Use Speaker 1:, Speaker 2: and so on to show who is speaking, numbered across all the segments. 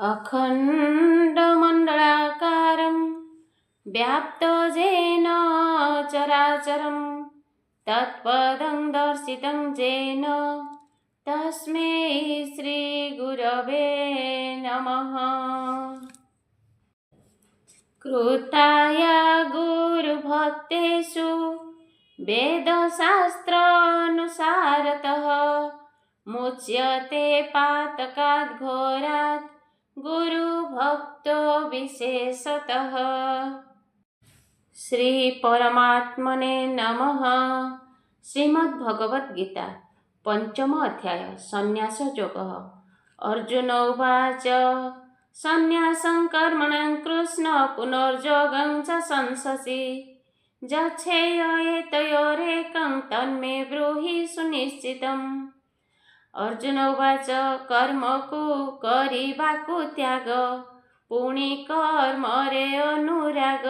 Speaker 1: अखण्डमण्डलाकारं व्याप्तं चराचरं तत्पदं दर्शितं येन तस्मै श्रीगुरवे नमः। कृताय गुरुभक्तेषु वेदशास्त्रानुसारतः मुच्यते पातकात् घोरात् गुरुभक्तो विशेषतः। श्री परमात्मने नमः। श्रीमद्भगवद्गीता पंचम अध्याय संन्यास योगः। अर्जुन उवाच संन्यासं कर्मणां कृष्ण पुनर्योगं च संशसि यच्छेयेतयोरेकं तन्मे ब्रूहि सुनिश्चितम्। अर्जुन उवाच कर्म को କରିବାକୁ त्याग पुଣି कर्मरे अनुराग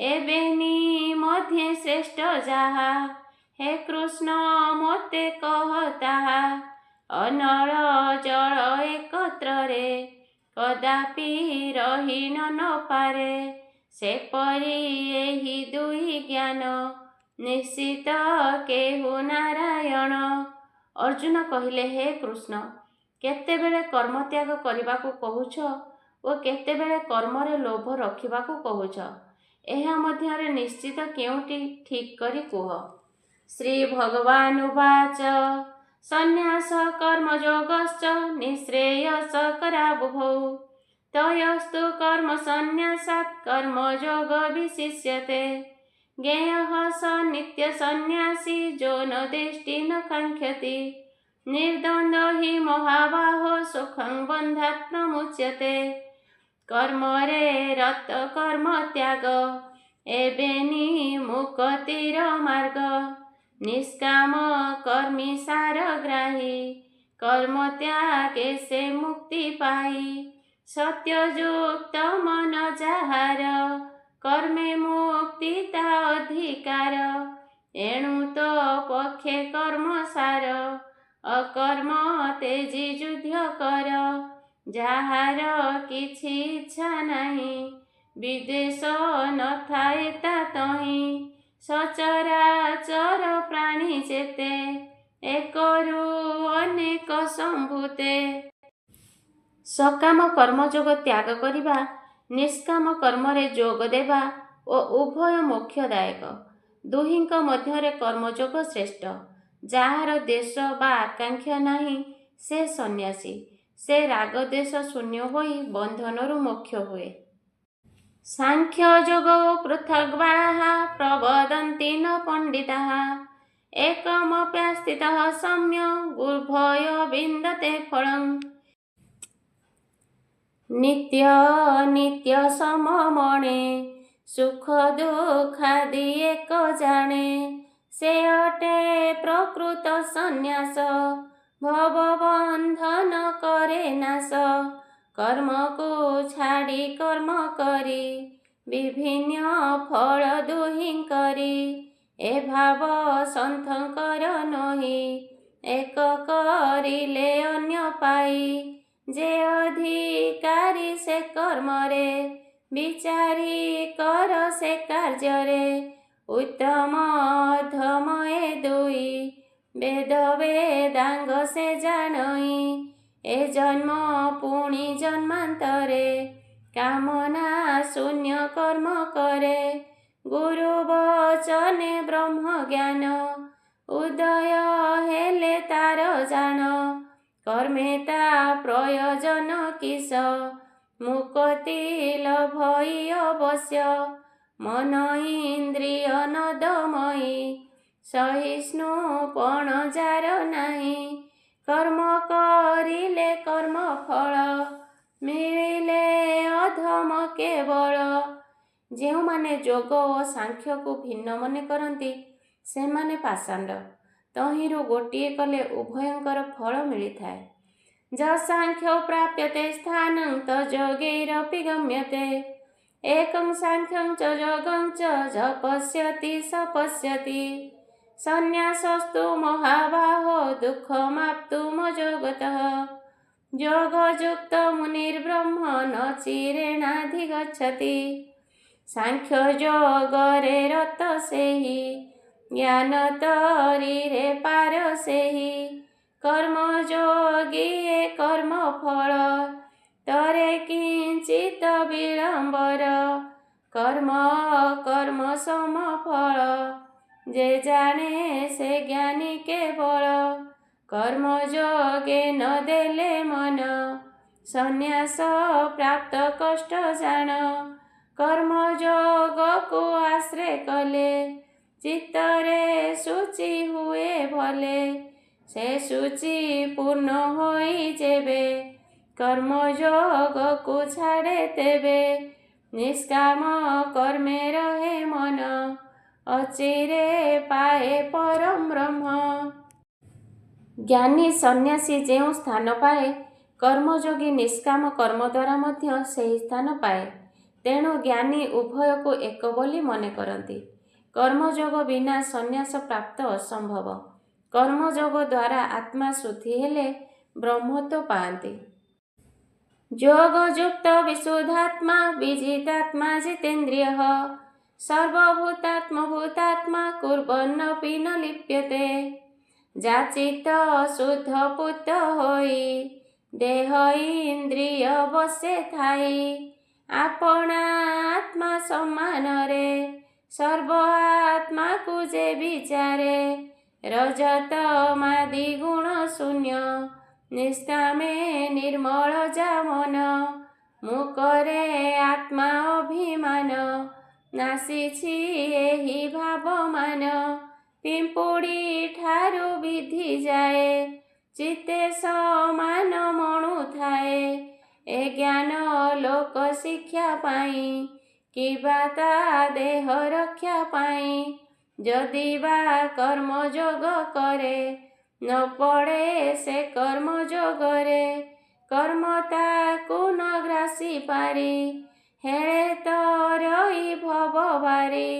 Speaker 1: एबेनी मध्ये श्रेष्ठ जाहा हे कृष्ण मते कह ताहा अनल जल एकत्र रे कदापि रही न पारे सेपरि एहि दुई ज्ञान निश्चित केहु नारायण। अर्जुन कहिले हे कृष्ण केतेबेले कर्म त्याग କରିବାକୁ कहुଛ ଓ କେତେବେଳେ कर्मरे लोभ रखिବାକୁ कहुଛ ଏହା ମଧ୍ୟରେ ନିଶ୍ଚିତ କେଉଁଟି ଠିକ୍ କରି କୁହ। ଶ୍ରୀ ଭଗବାନ ଉବାଚ ସନ୍ନ୍ୟାସ कर्मयोगश्च निःश्रेयसकरावुभौ तयस्तु कर्म सन्न्यासात् कर्मयोग विशिष्यते ज्ञेयः स नित्यसन्न्यासी जो न देष्टि न काङ्क्षति निर्द्वन्द्वो हि महाबाहो सुखं बन्धात् प्रमुच्यते। कर्मरे रत कर्म त्याग एबेनी मुक्तिर मार्ग निष्काम कर्मी सारग्राही कर्म त्यागे से मुक्ति पाई सत्ययुक्त मन जाहार कर्मे मुक्ति ता अधिकार एणु तो पक्षे कर्म सार अकर्म तेजी युद्ध कर ଯାହାର କିଛି ଇଚ୍ଛା ନାହିଁ ବିଦ୍ୱେଷ ନଥାଏ ତା ତହିଁ ସଚରାଚର ପ୍ରାଣୀ ଯେତେ ଏକରୁ ଅନେକ ସମ୍ଭୂତେ। ସକାମ କର୍ମଯୋଗ ତ୍ୟାଗ କରିବା ନିଷ୍କାମ କର୍ମରେ ଯୋଗ ଦେବା ଓ ଉଭୟ ମୋକ୍ଷଦାୟକ। ଦୁହିଁଙ୍କ ମଧ୍ୟରେ କର୍ମଯୋଗ ଶ୍ରେଷ୍ଠ। ଯାହାର ଦେଶ ବା ଆକାଙ୍କ୍ଷା ନାହିଁ ସେ ସନ୍ନ୍ୟାସୀ ସେ ରାଗଦ୍ୱେଷ ଶୂନ୍ୟ ହୋଇ ବନ୍ଧନରୁ ମୋକ୍ଷ ହୁଏ। ସାଂଖ୍ୟ ଯୋଗ ପୃଥଗ୍ବାଳାଃ ପ୍ରବଦନ୍ତି ନ ପଣ୍ଡିତାଃ ଏକମପ୍ୟାସ୍ଥିତଃ ସମ୍ୟକ୍ ଉଭୟ ବିନ୍ଦତେ ଫଳଂ। ନିତ୍ୟ ନିତ୍ୟ ସମମଣେ ସୁଖ ଦୁଃଖାଦି ଏକ ଜାଣେ ସେ ଅଟେ ପ୍ରକୃତ ସନ୍ନ୍ୟାସ ଭବବନ୍ଧନ करे नाश। कर्मକୁ ଛାଡ଼ି कर्म କରି ବିଭିନ୍ନ ଫଳ ଦୁହିଁକରି ଏ ଭାବ ସନ୍ଥଙ୍କର ନୋହି ଏକ କରିଲେ ଅନ୍ୟ ପାଇ ଯେ ଅଧିକାରୀ ସେ କର୍ମରେ ବିଚାରି କର ସେ କାର୍ଯ୍ୟରେ ଉତ୍ତମ ଅଧମ ଏ ଦୁଇ ବେଦ ବେଦାଙ୍ଗ ସେ ଜାଣଇ ଏ ଜନ୍ମ ପୁଣି ଜନ୍ମାନ୍ତରେ କାମନା ଶୂନ୍ୟ କର୍ମ କରେ ଗୁରୁ ବଚନେ ବ୍ରହ୍ମ ଜ୍ଞାନ ଉଦୟ ହେଲେ ତାର ଜାଣ କର୍ମେ ତା ପ୍ରୟୋଜନ କିସ ମୁକ୍ତି ଲଭଇ ଅବଶ୍ୟ ମନ ଇନ୍ଦ୍ରିୟ ନଦମଇ ସହିଷ୍ଣୁପଣ ଯାର ନାହିଁ कर्म करिले कर्म फल मिलिले अधम केवल। ଯେଉଁମାନେ ଯୋଗ ଓ ସାଂଖ୍ୟକୁ ଭିନ୍ନ ମନେ କରନ୍ତି ସେମାନେ ପାଷାଣ୍ଡ। ତହିଁରୁ ଗୋଟିଏ କଲେ ଉଭୟଙ୍କର ଫଳ ମିଳିଥାଏ। ଯସାଂଖ୍ୟौ ପ୍ରାପ୍ୟତେ ସ୍ଥାନଂ ତଯୋଗୈରପି ଗମ୍ୟତେ एकं सांख्यं च योगं च जपस्यति सपश्यति संन्यासस्तु महाबाहो दुःखमाप्तुमजोगतः योगयुक्त मुनिर्ब्रह्म न चिरेणाधिगच्छति। सांख्य जोगरे रत सेहि ज्ञान तरीरे पार सेहि। कर्म जोगिए कर्म फल तरे किंचित विलंबर। कर्म कर्म सम फल जे जाने से ज्ञानी केवल। कर्म जोगे न देले मन संन्यास प्राप्त कष्ट जान। कर्म जोग को आश्रय कले चित्तरे शुचि हुए भले। से शुचि पूर्ण होई जेबे कर्म जोग को छाड़े तेबे। निष्काम कर्मे रहे मन अचिरे पाए परम ब्रह्म। ज्ञानी सन्यासी ଯେଉଁ ସ୍ଥାନ ପାଏ କର୍ମଯୋଗୀ ନିଷ୍କାମ କର୍ମ ଦ୍ୱାରା ମଧ୍ୟ ସେହି ସ୍ଥାନ ପାଏ। ତେଣୁ ଜ୍ଞାନୀ ଉଭୟକୁ ଏକ ବୋଲି ମନେ କରନ୍ତି। କର୍ମଯୋଗ ବିନା ସନ୍ନ୍ୟାସ ପ୍ରାପ୍ତ ଅସମ୍ଭବ। କର୍ମଯୋଗ ଦ୍ୱାରା ଆତ୍ମା ଶୁଦ୍ଧି ହେଲେ ବ୍ରହ୍ମତ୍ୱ ପାଆନ୍ତି। ଯୋଗଯୁକ୍ତ ବିଶୁଦ୍ଧାତ୍ମା ବିଜିତାତ୍ମା ଜିତେନ୍ଦ୍ରିୟଃ ସର୍ବଭୂତାତ୍ମଭୂତାତ୍ମା କୁର୍ବନ୍ନପି ନ ଲିପ୍ୟତେ। ଯାଚିତ ଶୁଦ୍ଧ ପୂତ ହୋଇ ଦେହ ଇନ୍ଦ୍ରିୟ ବଶେ ଥାଇ। ଆପଣା ଆତ୍ମା ସମ୍ମାନରେ ସର୍ବ ଆତ୍ମାକୁ ଯେ ବିଚାରେ। ରଜତ ମାଦି ଗୁଣ ଶୂନ୍ୟ ନିଷ୍କାମେ ନିର୍ମଳ ଯା ମନ। ମୁକରେ ଆତ୍ମା ଅଭିମାନ ନାସିଛି ଏହି ଭାବମାନ। ପିମ୍ପୁଡ଼ି ଠାରୁ ବିଧି ଯାଏ ଚିତେ ସମାନ ମଣୁ ଥାଏ। ଏ ଜ୍ଞାନ ଲୋକ ଶିକ୍ଷା ପାଇଁ କିବା ତା ଦେହ ରକ୍ଷା ପାଇଁ। ଯଦି ବା କର୍ମଯୋଗ କରେ ନ ପଡ଼େ ସେ କର୍ମଯୋଗରେ। କର୍ମ ତାକୁ ନ ଗ୍ରାସି ପାରି ହେଳେ ତରଇ ଭବ ବାରି।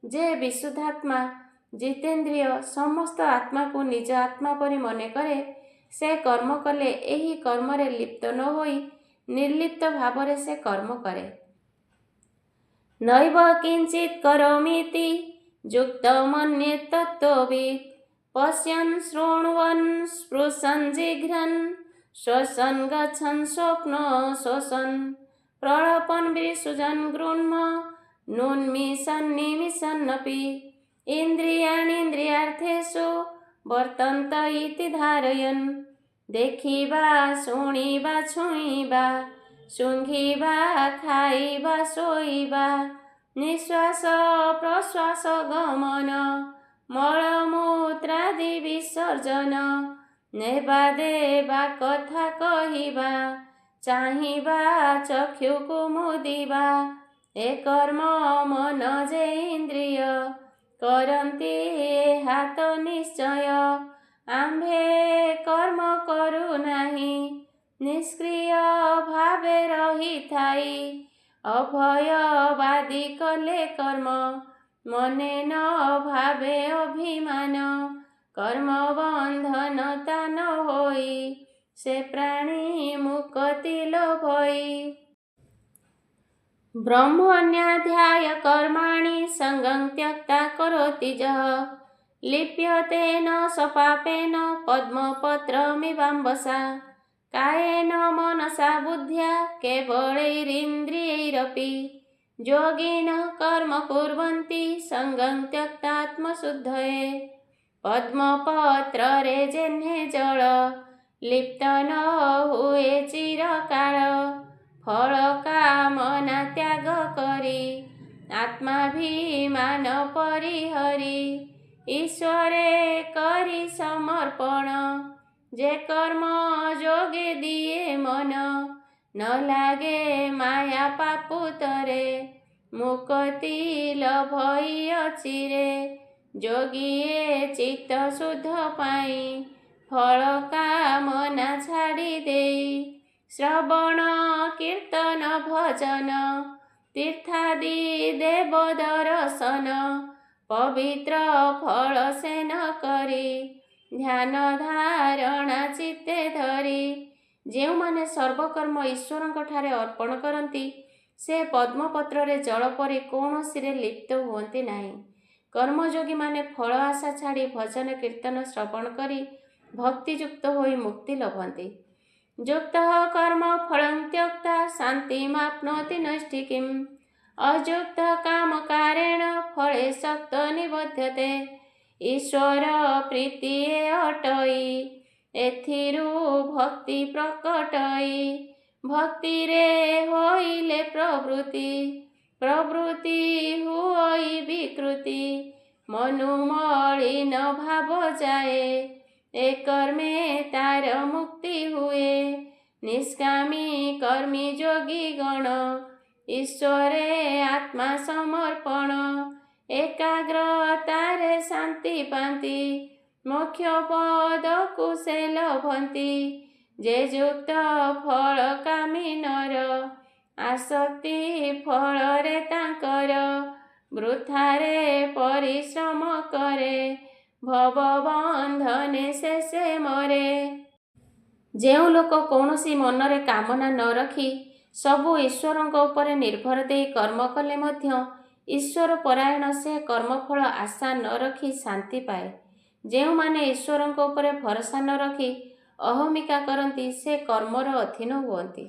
Speaker 1: ଯେ ବିଶୁଦ୍ଧାତ୍ମା ଜିତେନ୍ଦ୍ରିୟ ସମସ୍ତ ଆତ୍ମାକୁ ନିଜ ଆତ୍ମା ପରି ମନେ କରେ ସେ କର୍ମ କଲେ ଏହି କର୍ମରେ ଲିପ୍ତ ନ ହୋଇ ନିର୍ଲିପ୍ତ ଭାବରେ ସେ କର୍ମ କରେ। ନୈବ କିଞ୍ଚିତ୍ କରୋମିତି ଯୁକ୍ତ ମନ୍ୟେତ୍ ତତ୍ତ୍ୱବିତ୍। ପଶ୍ୟନ୍ ଶୃଣ୍ୱନ୍ ସ୍ପୃଶନ୍ ଜିଘ୍ରନ୍ ଶ୍ଵସନ୍ ଗଚ୍ଛନ୍ ସ୍ୱପ୍ନ ଶୋଷନ୍। ପ୍ରଳପନ୍ ବିସୃଜନ୍ ଗୃह्ଣ ନୁନ୍ମିଷନ୍ ନିମିଷନ୍ନପି। ଇନ୍ଦ୍ରିୟାଣୀନ୍ଦ୍ରିୟାर्थेषु ବର୍ତ୍ତନ୍ତ ଇତି ଧାରୟନ୍। ଦେଖିବା ଶୁଣିବା ଛୁଇଁବା ଶୁଙ୍ଘିବା ଖାଇବା ଶୋଇବା ନିଶ୍ୱାସ ପ୍ରଶ୍ୱାସ ଗମନ ମଳମୂତ୍ରାଦି ବିସର୍ଜନ। ନେବା ଦେବା କଥା କହିବା ଚାହିଁବା ଚକ୍ଷୁକୁ ମୁଦିବା। ଏ କର୍ମ ମନ ଯେ ଇନ୍ଦ୍ରିୟ କରନ୍ତି ଏହା ତ ନିଶ୍ଚୟ। ଆମ୍ଭେ କର୍ମ କରୁନାହିଁ ନିଷ୍କ୍ରିୟ ଭାବେ ରହିଥାଇ। ଅଭୟବାଦୀ କଲେ କର୍ମ ମନେ ନ ଭାବେ ଅଭିମାନ। କର୍ମ ବନ୍ଧନ ତା ନ ହୋଇ ସେ ପ୍ରାଣୀ ମୁକ୍ତି ଲୋଭଇ। ବ୍ରହ୍ମଣ୍ୟାଧ୍ୟାୟ କର୍ମାଣि ସଙ୍ଗଂ ତ୍ୟକ୍ତା କରୋତି ଯଃ। ଲିପ୍ୟତେ ନ ସପାପେନ ପଦ୍ମପତ୍ରମିବାମ୍ବସା। कायेन मनसा बुद्ध्या केवलैरिन्द्रियैरपि। योगिनः कर्म कुर्वन्ति सङ्गं त्यक्तात्मशुद्धये। पद्मपत्ररे जेह्ने जल लिप्त न हुए चिरकाल। फल कामना त्याग करी आत्माभिमान परिहरी। ईश्वरे करी समर्पण जे कर्म जोगे दिए मन। न लागे माया पापुतरे मुक्ति लभई अचिरे। जोगिए चित्त शुद्ध पाई फल कामना छाड़ी देई। श्रवण कीर्तन भजन तीर्थादि देव दर्शन। पवित्र फल सेन करी ध्यान धारणा चित्ते धरी। ଯେଉଁମାନେ ସର୍ବକର୍ମ ଈଶ୍ୱରଙ୍କଠାରେ ଅର୍ପଣ କରନ୍ତି ସେ ପଦ୍ମପତ୍ରରେ ଜଳ ପରି କୌଣସିରେ ଲିପ୍ତ ହୁଅନ୍ତି ନାହିଁ। କର୍ମଯୋଗୀମାନେ ଫଳ ଆଶା ଛାଡ଼ି ଭଜନ କୀର୍ତ୍ତନ ଶ୍ରବଣ କରି ଭକ୍ତିଯୁକ୍ତ ହୋଇ ମୁକ୍ତି ଲଭନ୍ତି। ଯୁକ୍ତଃ କର୍ମ ଫଳଂ ତ୍ୟକ୍ତା ଶାନ୍ତିମାପ୍ନୋତି ନୈଷ୍ଠିକୀମ୍ ଅଯୁକ୍ତଃ କାମକାରେଣ ଫଳେ ଶକ୍ତ ନିବଧ୍ୟତେ। ଈଶ୍ୱର ପ୍ରୀତି ଏ ଅଟଇ ଏଥିରୁ ଭକ୍ତି ପ୍ରକଟଇ। ଭକ୍ତିରେ ହୋଇଲେ ପ୍ରବୃତ୍ତି ପ୍ରବୃତ୍ତି ହୁଅଇ ବିକୃତି। ମନୁ ମଳିନ ଭାବ ଯାଏ ଏ କର୍ମେ ତାର ମୁକ୍ତି ହୁଏ। ନିଷ୍କାମୀ କର୍ମୀ ଯୋଗୀ ଗଣ ଈଶ୍ୱରେ ଆତ୍ମା ସମର୍ପଣ। ଏକାଗ୍ରତାରେ ଶାନ୍ତି ପାନ୍ତି ମୋକ୍ଷ ପଦକୁ ସେ ଲଭନ୍ତି। ଯେ ଯୁକ୍ତ ଫଳ କାମୀ ନର ଆସକ୍ତି ଫଳରେ ତାଙ୍କର ବୃଥାରେ ପରିଶ୍ରମ କରେ ଭବ ବନ୍ଧନେ ଶେଷେ ମରେ। ଯେଉଁ ଲୋକ କୌଣସି ମନରେ କାମନା ନ ରଖି ସବୁ ଈଶ୍ୱରଙ୍କ ଉପରେ ନିର୍ଭର ଦେଇ କର୍ମ କଲେ ମଧ୍ୟ ଈଶ୍ୱର ପରାୟଣ ସେ କର୍ମଫଳ ଆଶା ନ ରଖି ଶାନ୍ତି ପାଏ। ଯେଉଁମାନେ ଈଶ୍ୱରଙ୍କ ଉପରେ ଭରସା ନ ରଖି ଅହମିକା କରନ୍ତି ସେ କର୍ମର ଅଧୀନ ହୁଅନ୍ତି।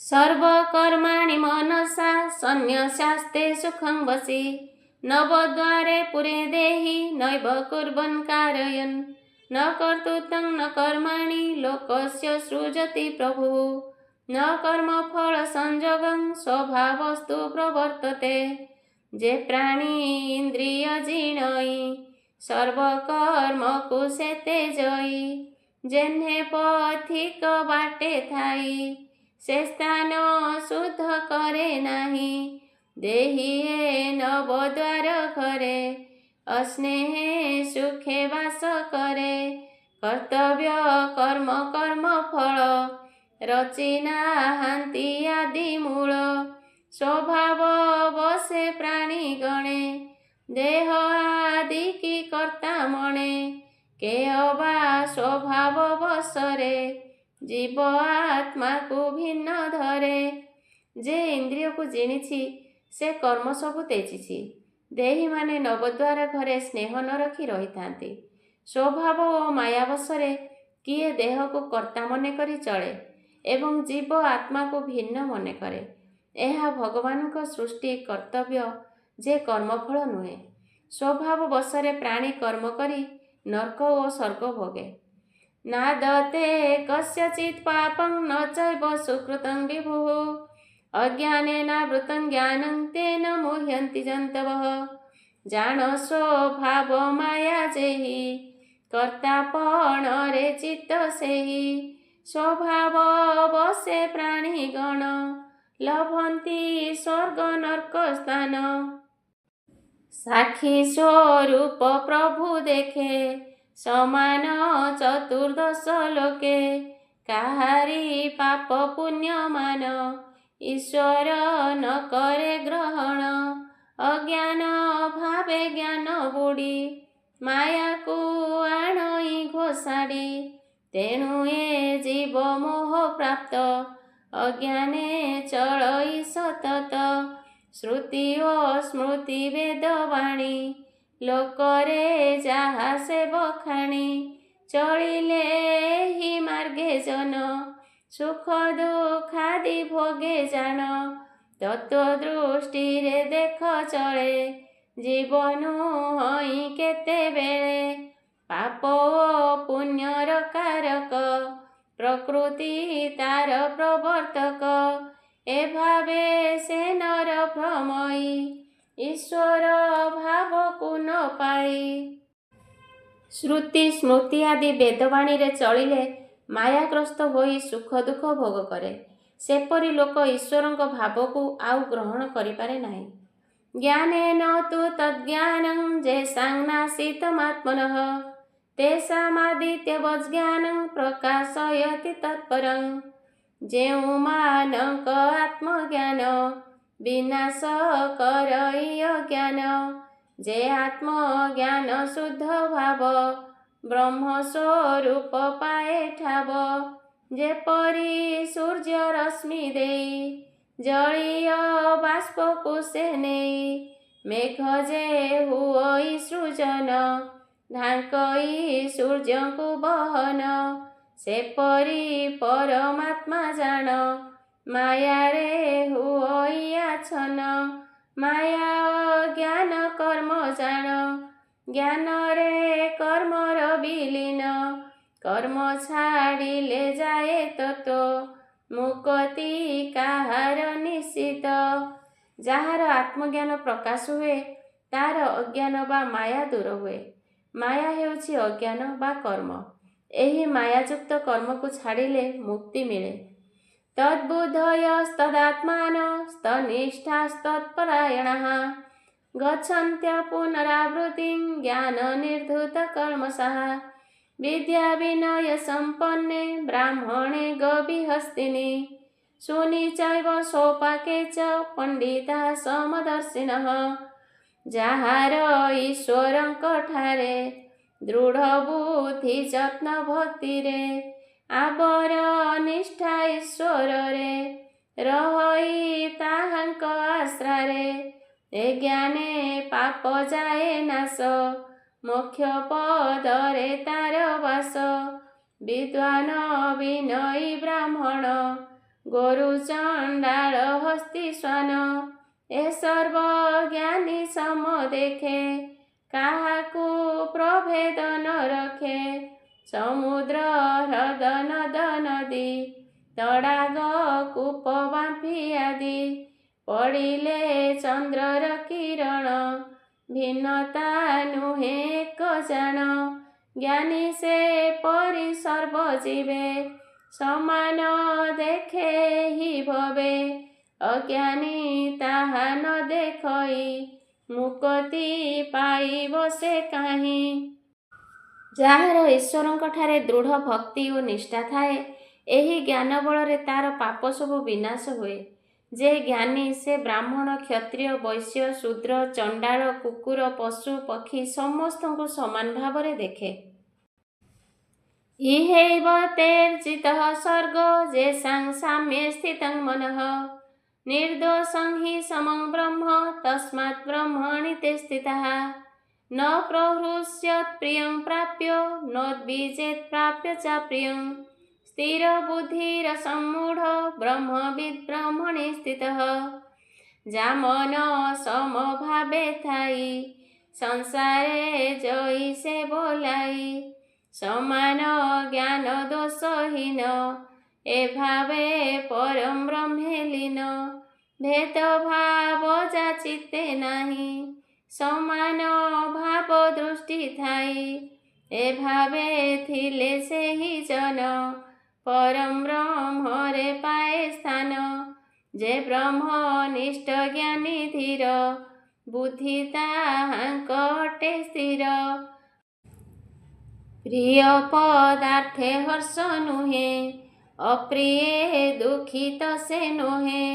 Speaker 1: ସର୍ବକର୍ମାଣି ମନସା ସନ୍ନ୍ୟସାସ୍ତେ ସୁଖଂ ବସି ନବଦ୍ୱାରେ ପୁରେ ଦେହି ନୈବ କୁର୍ବନ୍ କାରୟନ୍ ନ କର୍ତ୍ତୃତ୍ୱଂ ନ କର୍ମାଣି ଲୋକସ୍ୟ ସୃଜତି ପ୍ରଭୁଃ ନ କର୍ମଫଳ ସଂଯୋଗଂ ସ୍ୱଭାବସ୍ତୁ ପ୍ରବର୍ତ୍ତତେ। ଯେ ପ୍ରାଣୀ ଇନ୍ଦ୍ରିୟ ଜିଣଇ ସର୍ବକର୍ମକୁ ସେତେ ଜଇ ଯେହ୍ନେ ପଥିକ ବାଟେ ଥାଇ ସେ ସ୍ଥାନ ଶୁଦ୍ଧ କରେ ନାହିଁ। ଦେହି ଏ ନବଦ୍ୱାର ଘରେ ଅସ୍ନେହେ ସୁଖେ ବାସ କରେ। କର୍ତ୍ତବ୍ୟ କର୍ମ କର୍ମ ଫଳ ରଚିନାହାନ୍ତି ଆଦି ମୂଳ। ସ୍ୱଭାବ ବସେ ପ୍ରାଣୀ ଗଣେ ଦେହ ଆଦି କି କର୍ତ୍ତା ମଣେ। କେହ ବା ସ୍ୱଭାବ ବଶରେ ଜୀବ ଆତ୍ମାକୁ ଭିନ୍ନ ଧରେ। ଯେ ଇନ୍ଦ୍ରିୟକୁ ଜିଣିଛି ସେ କର୍ମ ସବୁ ତ୍ୟଜିଛି। ଦେହୀମାନେ ନବଦ୍ୱାର ଘରେ ସ୍ନେହ ନ ରଖି ରହିଥାନ୍ତି। ସ୍ୱଭାବ ଓ ମାୟାବଶରେ କିଏ ଦେହକୁ କର୍ତ୍ତା ମନେ କରି ଚଳେ ଏବଂ ଜୀବ ଆତ୍ମାକୁ ଭିନ୍ନ ମନେ କରେ। ଏହା ଭଗବାନଙ୍କ ସୃଷ୍ଟି କର୍ତ୍ତବ୍ୟ ଯେ କର୍ମଫଳ ନୁହେଁ। ସ୍ୱଭାବ ବଶରେ ପ୍ରାଣୀ କର୍ମ କରି ନର୍କ ଓ ସ୍ୱର୍ଗ ଭୋଗେ। ନାଦତେ କସ୍ୟଚିତ୍ ପାପଂ ନ ଚୈବ ସୁକୃତଂ ବିଭୁଃ ଅଜ୍ଞାନେନାବୃତଂ ଜ୍ଞାନଂ ତେନ ମୁହ୍ୟନ୍ତି ଜନ୍ତବଃ। ଜାଣ ସ୍ୱଭାବ ମାୟା ଯେହି କର୍ତ୍ତାପଣରେ ଚିତ୍ତ ସେହି। ସ୍ୱଭାବ ବଶେ ପ୍ରାଣୀ ଗଣ ଲଭନ୍ତି ସ୍ୱର୍ଗ ନର୍କ ସ୍ଥାନ। ସାକ୍ଷୀ ସ୍ୱରୂପ ପ୍ରଭୁ ଦେଖେ ସମାନ ଚତୁର୍ଦ୍ଦଶ ଲୋକେ। କାହାରି ପାପ ପୁଣ୍ୟ ମାନ ଈଶ୍ୱର ନ କରେ ଗ୍ରହଣ। ଅଜ୍ଞାନ ଭାବେ ଜ୍ଞାନ ବୁଡ଼ି ମାୟାକୁ ଆଣଇ ଘୋଷାଡ଼ି। ତେଣୁ ଏ ଜୀବ ମୋହ ପ୍ରାପ୍ତ ଅଜ୍ଞାନେ ଚଳଇ ସତତ। ଶ୍ରୁତି ଓ ସ୍ମୃତି ବେଦବାଣୀ ଲୋକରେ ଯାହା ସେ ବଖାଣି। ଚଳିଲେ ଏହି ମାର୍ଗେ ଜନ ସୁଖ ଦୁଃଖାଦି ଭୋଗେ ଜାଣ। ତତ୍ତ୍ୱ ଦୃଷ୍ଟିରେ ଦେଖ ଚଳେ ଜୀବନୁ ହଇ କେତେବେଳେ। ପାପ ଓ ପୁଣ୍ୟର କାରକ ପ୍ରକୃତି ତାର ପ୍ରବର୍ତ୍ତକ। ଏଭାବେ ସେ ନର ଭ୍ରମଇ ଈଶ୍ୱର ଭାବକୁ ନ ପାଇ। ଶ୍ରୁତି ସ୍ମୃତି ଆଦି ବେଦବାଣୀରେ ଚଳିଲେ ମାୟାଗ୍ରସ୍ତ ହୋଇ ସୁଖ ଦୁଃଖ ଭୋଗ କରେ। ସେପରି ଲୋକ ଈଶ୍ୱରଙ୍କ ଭାବକୁ ଆଉ ଗ୍ରହଣ କରିପାରେ ନାହିଁ। ଜ୍ଞାନେନ ତୁ ତଦ୍ଜ୍ଞାନଂ ଯେଷାଂ ନାସିତମାତ୍ମନଃ ତେଷାମାଦିତ୍ୟବଜ୍ଜ୍ଞାନଂ ପ୍ରକାଶୟତି ତତ୍ପରଂ। ଯେଉଁମାନଙ୍କ ଆତ୍ମଜ୍ଞାନ ବିନାଶ କରଇ ଅଜ୍ଞାନ। ଯେ ଆତ୍ମଜ୍ଞାନ ଶୁଦ୍ଧ ଭାବ ବ୍ରହ୍ମ ସ୍ୱରୂପ ପାଏ ଠାବ। ଯେପରି ସୂର୍ଯ୍ୟ ରଶ୍ମି ଦେଇ ଜଳୀୟ ବାଷ୍ପକୁ ସେ ନେଇ ମେଘ ଯେ ହୁଅଇ ସୃଜନ ଢାଙ୍କଇ ସୂର୍ଯ୍ୟଙ୍କୁ ବହନ ସେପରି ପରମାତ୍ମା ଜାଣ ମାୟାରେ ହୁଅଇ ଆଚ୍ଛନ୍ନ ମାୟା ଅଜ୍ଞାନ କର୍ମ ଜାଣ ଜ୍ଞାନରେ କର୍ମର ବିଲୀନ କର୍ମ ଛାଡ଼ିଲେ ଯାଏ ତତ୍ତ୍ୱ ମୁକ୍ତି କାହାର ନିଶ୍ଚିତ। ଯାହାର ଆତ୍ମଜ୍ଞାନ ପ୍ରକାଶ ହୁଏ ତାର ଅଜ୍ଞାନ ବା ମାୟା ଦୂର ହୁଏ। ମାୟା ହେଉଛି ଅଜ୍ଞାନ ବା କର୍ମ। ଏହି ମାୟାଯୁକ୍ତ କର୍ମକୁ ଛାଡ଼ିଲେ ମୁକ୍ତି ମିଳେ। ତଦ୍ବୁଦ୍ଧୟସ୍ତଦାତ୍ମାନସ୍ତନିଷ୍ଠାସ୍ତତ୍ପରାୟଣାଃ ଗଚ୍ଛନ୍ତ୍ୟ ପୁନରାବୃତ୍ତିଂ ଜ୍ଞାନ ନିର୍ଧୂତ କଲ୍ମଷାଃ ବିଦ୍ୟା ବିନୟ ସମ୍ପନ୍ନେ ବ୍ରାହ୍ମଣେ ଗବିହସ୍ତିନି ଶୂନି ଚୈବ ସୋପାକେ ଚ ପଣ୍ଡିତାଃ ସମଦର୍ଶିନଃ। ଯାହାର ଈଶ୍ୱରଙ୍କ ଠାରେ ଦୃଢ଼ ବୁଦ୍ଧି ଯତ୍ନ ଭକ୍ତିରେ ଆବର ନିଷ୍ଠା ଈଶ୍ୱରରେ ରହଇ ତାହାଙ୍କ ଆଶ୍ରାରେ ଏ ଜ୍ଞାନେ ପାପ ଯାଏ ନାଶ ମୋକ୍ଷ ପଦରେ ତାର ବାସ। ବିଦ୍ୱାନ ବିନୟୀ ବ୍ରାହ୍ମଣ ଗୋରୁ ଚଣ୍ଡାଳ ହସ୍ତି ଶ୍ୱାନ ଏ ସର୍ବ ଜ୍ଞାନୀ ସମ ଦେଖେ କାହାକୁ ପ୍ରଭେଦ ନ ରଖେ। ସମୁଦ୍ର ହ୍ରଦ ନଦ ନଦୀ ତଡ଼ାଗ କୂପ ବାମ୍ଫି ଆଦି ପଡ଼ିଲେ ଚନ୍ଦ୍ରର କିରଣ ଭିନ୍ନତା ନୁହେଁ ଏକ ଜାଣ। ଜ୍ଞାନୀ ସେ ପରି ସର୍ବଜୀବେ ସମାନ ଦେଖେ ହି ଭବେ ଅଜ୍ଞାନୀ ତାହା ନ ଦେଖଇ ମୁକ୍ତି ପାଇବ ସେ କାହିଁ। ଯାହାର ଈଶ୍ୱରଙ୍କ ଠାରେ ଦୃଢ଼ ଭକ୍ତି ଓ ନିଷ୍ଠା ଥାଏ ଏହି ଜ୍ଞାନ ବଳରେ ତାର ପାପ ସବୁ ବିନାଶ ହୁଏ। ଯେ ଜ୍ଞାନୀ ସେ ବ୍ରାହ୍ମଣ କ୍ଷତ୍ରିୟ ବୈଶ୍ୟ ଶୂଦ୍ର ଚଣ୍ଡାଳ କୁକୁର ପଶୁ ପକ୍ଷୀ ସମସ୍ତଙ୍କୁ ସମାନ ଭାବରେ ଦେଖେ। ଇହୈବ ତୈର୍ଜିତଃ ସ୍ୱର୍ଗୋ ଯେଷାଂ ସାମ୍ୟେ ସ୍ଥିତଂ ମନଃ ନିର୍ଦୋଷଂ ହି ସମଂ ବ୍ରହ୍ମ ତସ୍ମାତ୍ ବ୍ରହ୍ମଣି ତେ ସ୍ଥିତାଃ ନ ପ୍ରହୃଷ୍ୟତ୍ ପ୍ରିୟଂ ପ୍ରାପ୍ୟ ନୋଦ୍ବିଜେତ୍ ପ୍ରାପ୍ୟ ଚ ପ୍ରିୟଂ ସ୍ଥିର ବୁଦ୍ଧିର ସମ୍ମୂଢ଼ ବ୍ରହ୍ମବିଦ୍ ବ୍ରହ୍ମଣି ସ୍ଥିତଃ। ଯା ମନ ସମଭାବେ ଥାଇ ସଂସାରେ ଜଇ ସେ ବୋଲାଇ ସମାନ ଜ୍ଞାନ ଦୋଷହୀନ ଏ ଭାବେ ପରଂ ବ୍ରହ୍ମେ ଲୀନ। ଭେଦଭାବ ଯା ଚିତ୍ତେ ନାହିଁ ସମାନ ଭାବ ଦୃଷ୍ଟି ଥାଇ ଏ ଭାବେ ଥିଲେ ସେହି ଜନ ପରଂ ବ୍ରହ୍ମରେ ପାଏ ସ୍ଥାନ। ଯେ ବ୍ରହ୍ମନିଷ୍ଠ ଜ୍ଞାନୀ ଧୀର ବୁଦ୍ଧି ତାହାଙ୍କ ଅଟେ ସ୍ଥିର। ପ୍ରିୟ ପଦାର୍ଥେ ହର୍ଷ ନୁହେଁ ଅପ୍ରିୟେ ଦୁଃଖିତ ସେ ନୁହେଁ।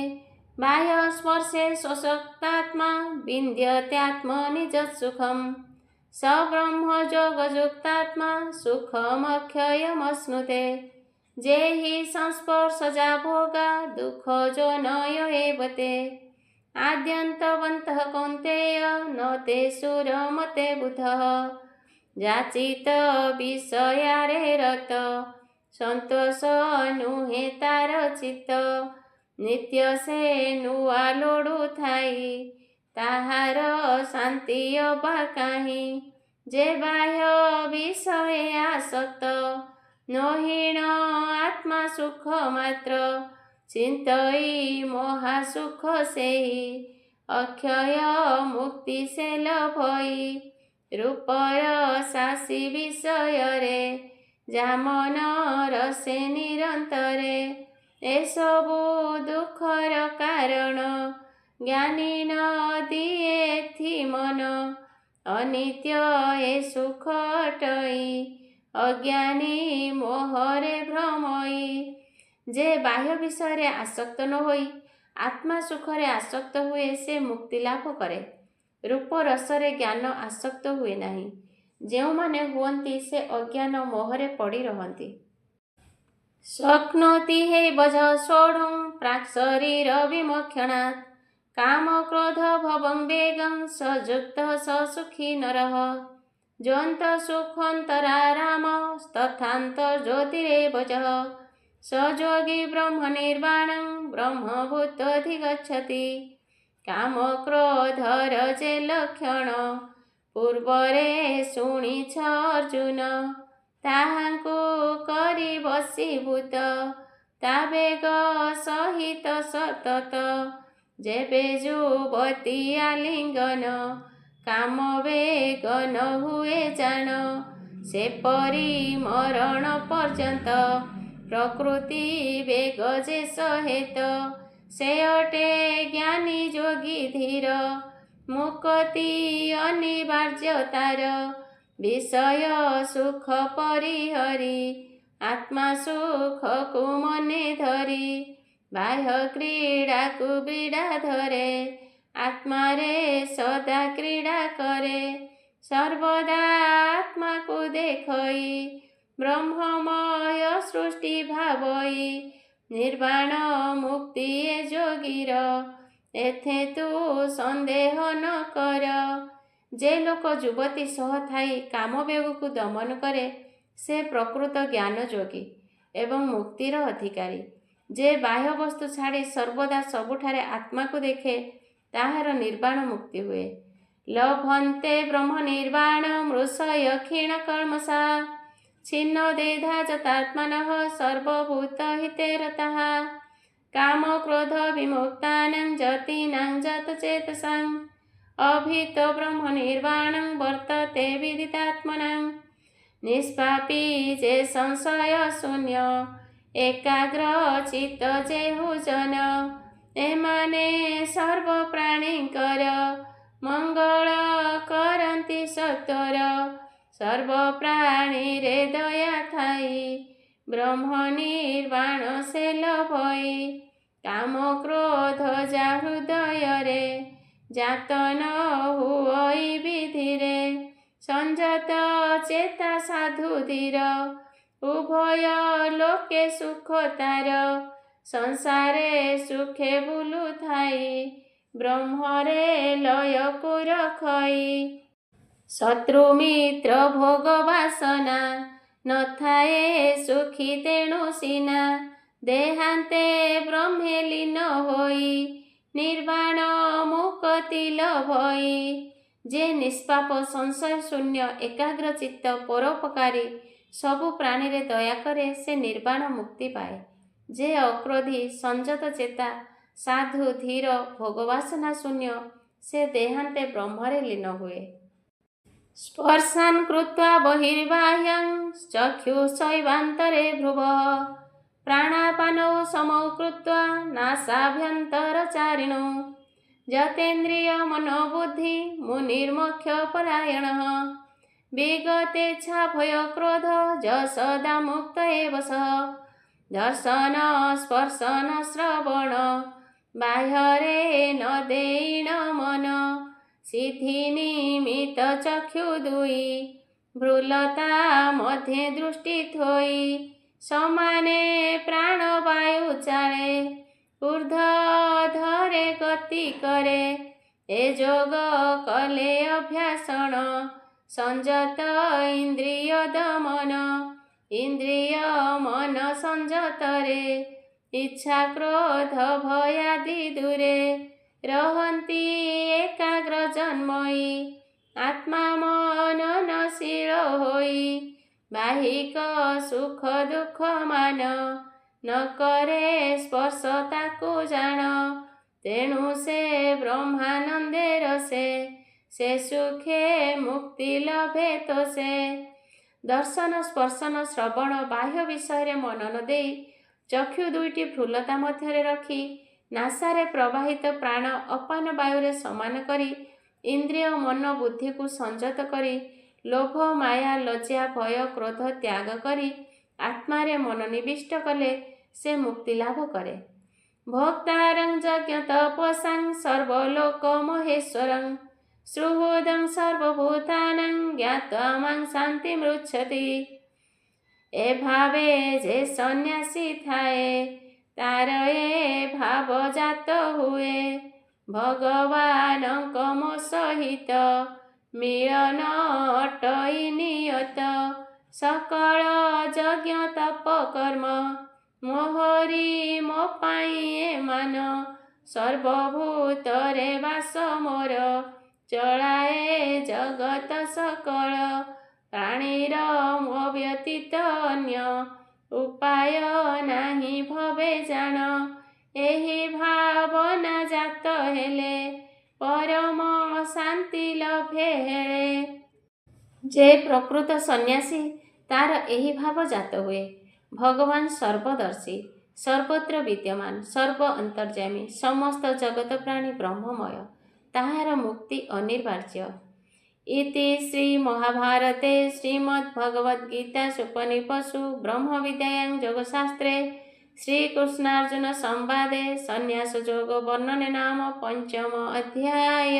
Speaker 1: ବାହ୍ୟ ସ୍ପର୍ଶେ ସଶକ୍ତାତ୍ମା ବିନ୍ଦ୍ୟତ୍ୟାତ୍ମନି ଯତ୍ସୁଖମ୍ ସ ବ୍ରହ୍ମ ଯୋଗଯୁକ୍ତାତ୍ମା ସୁଖମକ୍ଷୟମଶ୍ନୁତେ। ଯେ ହି ସଂସ୍ପର୍ଶଜା ଭୋଗା ଦୁଃଖ ଯୋନୟ ଏବ ତେ ଆଦ୍ୟନ୍ତବନ୍ତଃ କୌନ୍ତେୟ ନ ତେଷୁ ରମତେ ବୁଧଃ। ଯାଚିତ ବିଷୟାରେ ରତ ସନ୍ତୋଷ ନୁହେଁ ତାର ଚିତ୍ତ ନିତ୍ୟ ସେ ନୂଆ ଲୋଡ଼ୁଥାଇ ତାହାର ଶାନ୍ତି ଅବା କାହିଁ। ଯେ ବାହ୍ୟ ବିଷୟେ ଆସକ୍ତ ନୋହିଣ ଆତ୍ମା ସୁଖ ମାତ୍ର ଚିନ୍ତଇ ମହାସୁଖ ସେହି ଅକ୍ଷୟ ମୁକ୍ତି ସେ ଲଭଇ। ରୂପର ଶାସୀ ବିଷୟରେ ଯା ମନ ରସେ ନିରନ୍ତରେ ଏସବୁ ଦୁଃଖର କାରଣ ଜ୍ଞାନୀ ନ ଦିଏ ଏଥି ମନ। ଅନିତ୍ୟ ଏ ସୁଖ ଅଟଇ ଅଜ୍ଞାନୀ ମୋହରେ ଭ୍ରମଇ। ଯେ ବାହ୍ୟ ବିଷୟରେ ଆସକ୍ତ ନ ହୋଇ ଆତ୍ମା ସୁଖରେ ଆସକ୍ତ ହୁଏ ସେ ମୁକ୍ତି ଲାଭ କରେ। ରୂପ ରସରେ ଜ୍ଞାନ ଆସକ୍ତ ହୁଏ ନାହିଁ। ଯେଉଁମାନେ ହୁଅନ୍ତି ସେ ଅଜ୍ଞାନ ମୋହରେ ପଡ଼ି ରହନ୍ତି। शक्नोति हे भज सोढुं प्राक् शरीर विमोक्षणात् काम क्रोध भवं वेगं स युक्तः स सुखी नरः ज्वन्त सुखोऽन्तराराम तथान्तर्ज्योतिरेव च स योगी ब्रह्म निर्वाणं ब्रह्मभूतधिगच्छति काम क्रोध रजे लक्षण पूर्वरे शुणिछ अर्जुन ताहाଙ୍କୁ କରି ବଶୀଭୂତ ତା ବେଗ ସହିତ ସତତ ଯେବେ ଯୁବତୀ ଆଲିଙ୍ଗନ କାମ ବେଗ ନ ହୁଏ ଜାଣ ସେପରି ମରଣ ପର୍ଯ୍ୟନ୍ତ ପ୍ରକୃତି ବେଗ ଯେ ସହେତ ସେ ଅଟେ ଜ୍ଞାନୀ ଯୋଗୀ ଧୀର ମୁକ୍ତି ଅନିବାର୍ଯ୍ୟ ତାର विषय सुख परिहरी आत्मा सुखକୁ ମନେ ଧରି ବାହ୍ୟ କ୍ରୀଡ଼ାକୁ ବିଡ଼ା ଧରେ ଆତ୍ମାରେ ସଦା କ୍ରୀଡ଼ା କରେ ସର୍ବଦା ଆତ୍ମାକୁ ଦେଖଇ ବ୍ରହ୍ମମୟ ସୃଷ୍ଟି ଭାବଇ ନିର୍ବାଣ ମୁକ୍ତି ଏ ଯୋଗୀର ଏଥେ ତୁ ସନ୍ଦେହ ନ କର। जे लोक युवती सह थाई काम बेगକୁ दमन करे से प्रकृत ज्ञान योगी एवं मुक्तिर अधिकारी। जे बाह्य वस्तु छाड़ी सर्वदा सबुठारे आत्मा को देखे ताहार निर्वाण मुक्ति हुए। लभन्ते ब्रह्म निर्वाण मृषय क्षीण कल्मषा छिन्न देधा जतात्मनः सर्वभूत हिते रतः काम क्रोध विमुक्तानां जतीनां जतचेतसां अभीत ब्रह्म निर्वाणं वर्तते विदितात्मनां निष्पापी जे संशय शून्य एकाग्र चित्त जे हुजन एमाने सर्व प्राणींकर मंगल करन्ति सत्वर सर्व प्राणी रे दया थाई ब्रह्म निर्वाण से लभई काम क्रोध जा हृदय रे जात न हुई विधिरे संजत चेता साधु धीर उभय लोके सुख तार संसारे सुखे बुलु थाई ब्रह्मरे लय को रखई शत्रु मित्र भोग वासना न थाए सुखी तेणु सीना देहांते ब्रह्मे लीन होई निर्वाण मुक्ति लभई जे निष्पाप संशय शून्य एकाग्र चित्त परोपकारी सबु प्राणी रे दया करे से निर्वाण मुक्ति पाए। जे अक्रोधी संजत चेता साधु धीर भोगवासना शून्य से देहांते ब्रह्मरे लीन हुए। स्पर्शान् कृत्वा बहिर्बाह्यं चक्षुषैवान्तरे भ्रुवः प्राणापानौ समौ कृत्वा नासाभ्यन्तरचारिणौ जतेन्द्रिय मनोबुद्धि मुनिर्मोक्षपरायणः विगतेच्छा भय क्रोध सदा मुक्त एव सः दर्शन स्पर्शन श्रवण बाह्यरे न देयिण मन सिद्धि निमित्त चक्षु दुई भ्रुलता मध्ये दृष्टि थोई समाने प्राण वायु चाले ऊर्ध धरे गति करे ए जोग कले अभ्यासण संजत इंद्रिय दमन इंद्रिय मन संजत रे इच्छा क्रोध भयादि दूरे रहन्ति एकाग्र जन्मई आत्मा मननशील होई बाहिक सुख दुख मान न करे स्पर्श ताकु जान तेणु से ब्रह्मानंदे रसे से सुखे मुक्ति लभे तो से दर्शन स्पर्शन श्रवण बाह्य विषय मनन देई चक्षु दुईटी फुलता मध्य रखी नासारे प्रवाहित प्राण अपान वायुरे समान करी इंद्रिय मन बुद्धि को संजत करी लोभ माया लज्जा भय क्रोध त्याग करी आत्मारे मन निविष्ट कले से मुक्ति लाभ करे। भोक्तारं यज्ञ तपसां सर्वलोक महेश्वरं सुहृदं सर्वभूतानां ज्ञात्वा मां शान्तिमृच्छति ए भावे जे सन्यासी थाए तार ए भाव जात हुए भगवानଙ୍କ ମୋ ସହିତ ମିଳନ ଅଟଇ ନିୟତ ସକଳ ଯଜ୍ଞ ତପ କର୍ମ ମୋହରି ମୋ ପାଇଁ ଏମାନ ସର୍ବଭୂତରେ ବାସ ମୋର ଚଳାଏ ଜଗତ ସକଳ ପ୍ରାଣୀର ମୋ ବ୍ୟତୀତ ଅନ୍ୟ ଉପାୟ ନାହିଁ ଭବେ ଜାଣ ଏହି ଭାବନା ଜାତ ହେଲେ ପରମ ଶାନ୍ତି ଲଭେ ହେଳେ। ଯେ ପ୍ରକୃତ ସନ୍ନ୍ୟାସୀ ତାର ଏହି ଭାବ ଜାତ ହୁଏ ଭଗବାନ ସର୍ବଦର୍ଶୀ ସର୍ବତ୍ର ବିଦ୍ୟମାନ ସର୍ବ ଅନ୍ତର୍ଯ୍ୟାମୀ ସମସ୍ତ ଜଗତ ପ୍ରାଣୀ ବ୍ରହ୍ମମୟ ତାହାର ମୁକ୍ତି ଅନିବାର୍ଯ୍ୟ। ଇତି ଶ୍ରୀ ମହାଭାରତେ ଶ୍ରୀମଦ୍ଭଗବଦ୍ଗୀତା ଉପନିଷଦ୍ ବ୍ରହ୍ମ ବିଦ୍ୟାୟାଂ ଯୋଗଶାସ୍ତ୍ରେ ଶ୍ରୀକୃଷ୍ଣାର୍ଜୁନ ସଂବାଦେ ସନ୍ନ୍ୟାସ ଯୋଗ ବର୍ଣ୍ଣନେ ନାମ ପଞ୍ଚମ ଅଧ୍ୟାୟ।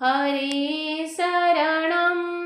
Speaker 1: ହରି ଶରଣମ୍।